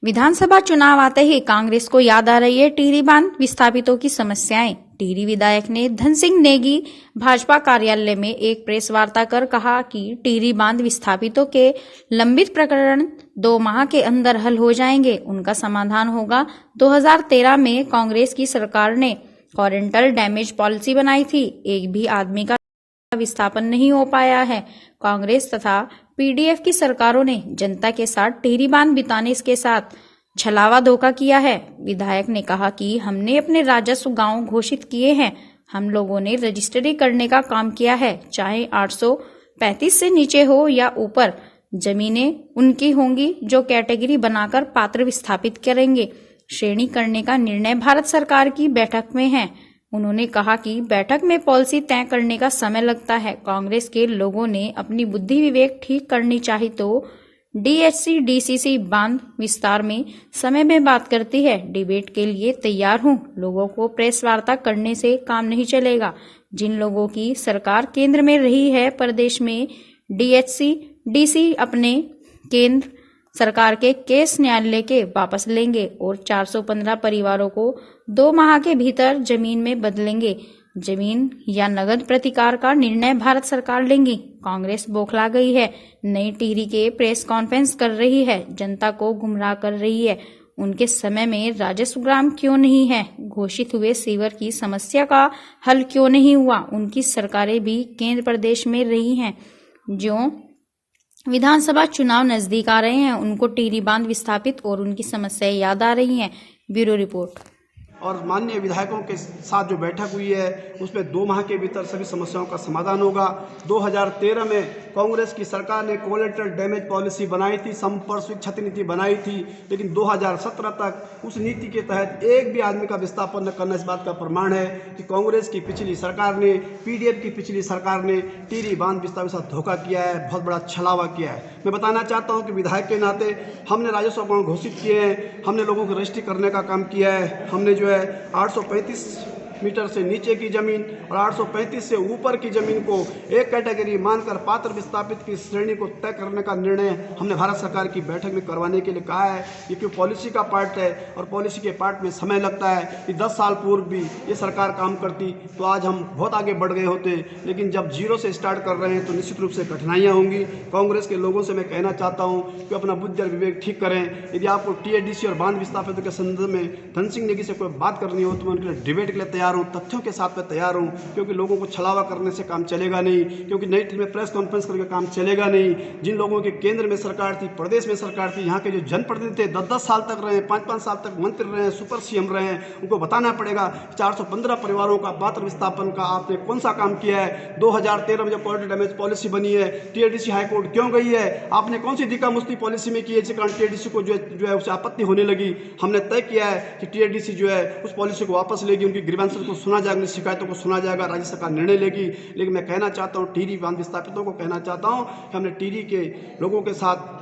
विधानसभा चुनाव आते ही कांग्रेस को याद आ रही है टिहरी बांध विस्थापितों की समस्याएं। टिहरी विधायक ने धन सिंह नेगी भाजपा कार्यालय में एक प्रेस वार्ता कर कहा कि टिहरी बांध विस्थापितों के लंबित प्रकरण 2 माह के अंदर हल हो जाएंगे, उनका समाधान होगा। 2013 में कांग्रेस की सरकार ने कॉरेंटल डैमेज पॉलिसी बनाई थी, एक भी आदमी का विस्थापन नहीं हो पाया है। कांग्रेस तथा पीडीएफ की सरकारों ने जनता के साथ टिहरी बांध बिताने के साथ छलावा धोखा किया है। विधायक ने कहा कि हमने अपने राजस्व गांव घोषित किए हैं, हम लोगों ने रजिस्ट्री करने का काम किया है, चाहे 835 से नीचे हो या ऊपर, जमीनें उनकी होंगी जो कैटेगरी बनाकर पात्र विस्थापित करेंगे। श्रेणी करने का निर्णय भारत सरकार की बैठक में है। उन्होंने कहा कि बैठक में पॉलिसी तय करने का समय लगता है। कांग्रेस के लोगों ने अपनी बुद्धि विवेक ठीक करनी चाहिए तो डीएचसी डीसीसी बांध विस्तार में समय में बात करती है। डिबेट के लिए तैयार हूं। लोगों को प्रेस वार्ता करने से काम नहीं चलेगा। जिन लोगों की सरकार केंद्र में रही है, प्रदेश में डीएचसी डीसी अपने केंद्र सरकार के केस न्यायालय के वापस लेंगे और 415 परिवारों को 2 माह के भीतर जमीन में बदलेंगे। जमीन या नगद प्रतिकार का निर्णय भारत सरकार लेंगी। कांग्रेस बौखला गई है, नई टिहरी के प्रेस कॉन्फ्रेंस कर रही है, जनता को गुमराह कर रही है। उनके समय में राजस्व ग्राम क्यों नहीं है? घोषित हुए सीवर की समस्या का हल क्यों नहीं हुआ? उनकी सरकारें भी केंद्र प्रदेश में रही हैं। जो विधानसभा चुनाव नजदीक आ रहे हैं, उनको टिहरी बांध विस्थापित और उनकी समस्याएं याद आ रही हैं। Bureau report. और माननीय विधायकों के साथ जो बैठक हुई है उसमें 2 माह के भीतर सभी समस्याओं का समाधान होगा। 2013 में कांग्रेस की सरकार ने कोलेटरल डैमेज पॉलिसी बनाई थी, संपार्श्विक क्षति नीति बनाई थी, लेकिन 2017 तक उस नीति के तहत एक भी आदमी का विस्थापन न करना इस बात का प्रमाण है कि कांग्रेस की पिछली सरकार ने, पीडीएफ की पिछली सरकार ने टिहरी बांध विस्थापित के साथ धोखा किया है, बहुत बड़ा छलावा किया है। मैं बताना चाहता हूँ कि विधायक के नाते हमने राजस्व गांव घोषित किए हैं, हमने लोगों को रजिस्ट्री करने का काम किया है। हमने जो है 835 मीटर से नीचे की जमीन और 835 से ऊपर की जमीन को एक कैटेगरी मानकर पात्र विस्थापित की श्रेणी को तय करने का निर्णय हमने भारत सरकार की बैठक में करवाने के लिए कहा है। ये क्यों पॉलिसी का पार्ट है और पॉलिसी के पार्ट में समय लगता है कि 10 साल पूर्व भी ये सरकार काम करती तो आज हम बहुत आगे बढ़ गए होते, लेकिन जब जीरो से स्टार्ट कर रहे हैं तो निश्चित रूप से कठिनाइयाँ होंगी। कांग्रेस के लोगों से मैं कहना चाहता हूँ कि अपना बुद्धि और विवेक ठीक करें। यदि आपको टीएडीसी और बांध विस्थापित के संदर्भ में धन सिंह नेगी से कोई बात करनी हो तो मैं उनके लिए डिबेट के लिए तैयार हूँ, तथ्यों के साथ मैं तैयार हूँ, क्योंकि लोगों को छलावा करने से काम चलेगा नहीं, क्योंकि नई टिहरी में प्रेस कॉन्फ्रेंस करके काम चलेगा नहीं। जिन लोगों के केंद्र में सरकार थी, प्रदेश में सरकार थी, यहाँ के जो जनप्रतिनिधि थे 10-10 साल तक रहे, 5-5 साल तक मंत्री रहे, सुपर सीएम रहे, उनको बताना पड़ेगा 415 परिवारों का पात्र विस्थापन का आपने कौन सा काम किया है। 2013 में जब कोलेटरल डैमेज पॉलिसी बनी है, टीएडीसी हाईकोर्ट क्यों गई है? आपने कौन सी धक्का मुक्ति पॉलिसी में की है जिसके कारण टीएडीसी को जो है उसे आपत्ति होने लगी? हमने तय किया है कि टीएडीसी जो है उस पॉलिसी को वापस लेगी, उनकी ग्रीवेंसेस को सुना जाएगा, शिकायतों को सुना जाएगा, राज्य सरकार निर्णय लेगी। लेकिन मैं कहना चाहता हूँ, टिहरी बांध विस्थापितों को कहना चाहता हूँ कि हमने टिहरी के लोगों के साथ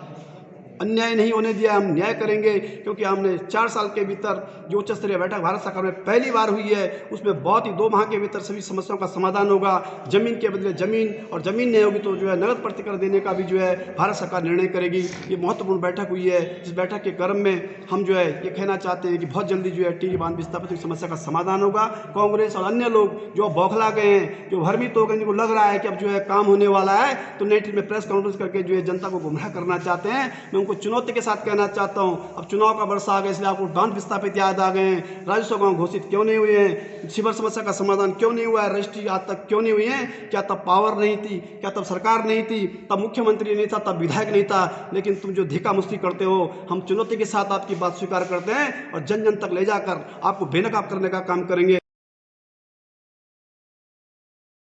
अन्याय नहीं होने दिया, हम न्याय करेंगे, क्योंकि हमने 4 साल के भीतर जो उच्च स्तरीय बैठक भारत सरकार में पहली बार हुई है उसमें बहुत ही 2 माह के भीतर सभी समस्याओं का समाधान होगा। जमीन के बदले जमीन और जमीन नहीं होगी तो जो है नगद प्रतिकर देने का भी जो है भारत सरकार निर्णय करेगी। ये महत्वपूर्ण बैठक हुई है। इस बैठक के क्रम में हम जो है ये कहना चाहते हैं कि बहुत जल्दी जो है टिहरी बांध विस्थापित की समस्या का समाधान होगा। कांग्रेस और अन्य लोग जो बौखला गए हैं, जो भ्रमित हो गए, जिनको लग रहा है कि अब जो है काम होने वाला है, तो नई टिहरी में प्रेस कॉन्फ्रेंस करके जो है जनता को गुमराह करना चाहते हैं। मैं उनको चुनौती के साथ कहना चाहता हूं, अब चुनाव का वर्ष आ गया, इसलिए आपको बांध विस्थापित याद आ गए हैं। राजस्व गांव घोषित क्यों नहीं हुए हैं? सीवर समस्या का समाधान क्यों नहीं हुआ है? रजिस्ट्री आज तक क्यों नहीं हुई है? क्या तब पावर नहीं थी? क्या तब सरकार नहीं थी? तब मुख्यमंत्री नहीं था? तब विधायक नहीं था? लेकिन तुम जो धक्का मुक्की करते हो, हम चुनौती के साथ आपकी बात स्वीकार करते हैं और जन जन तक ले जाकर आपको बेनकाब करने का काम करेंगे।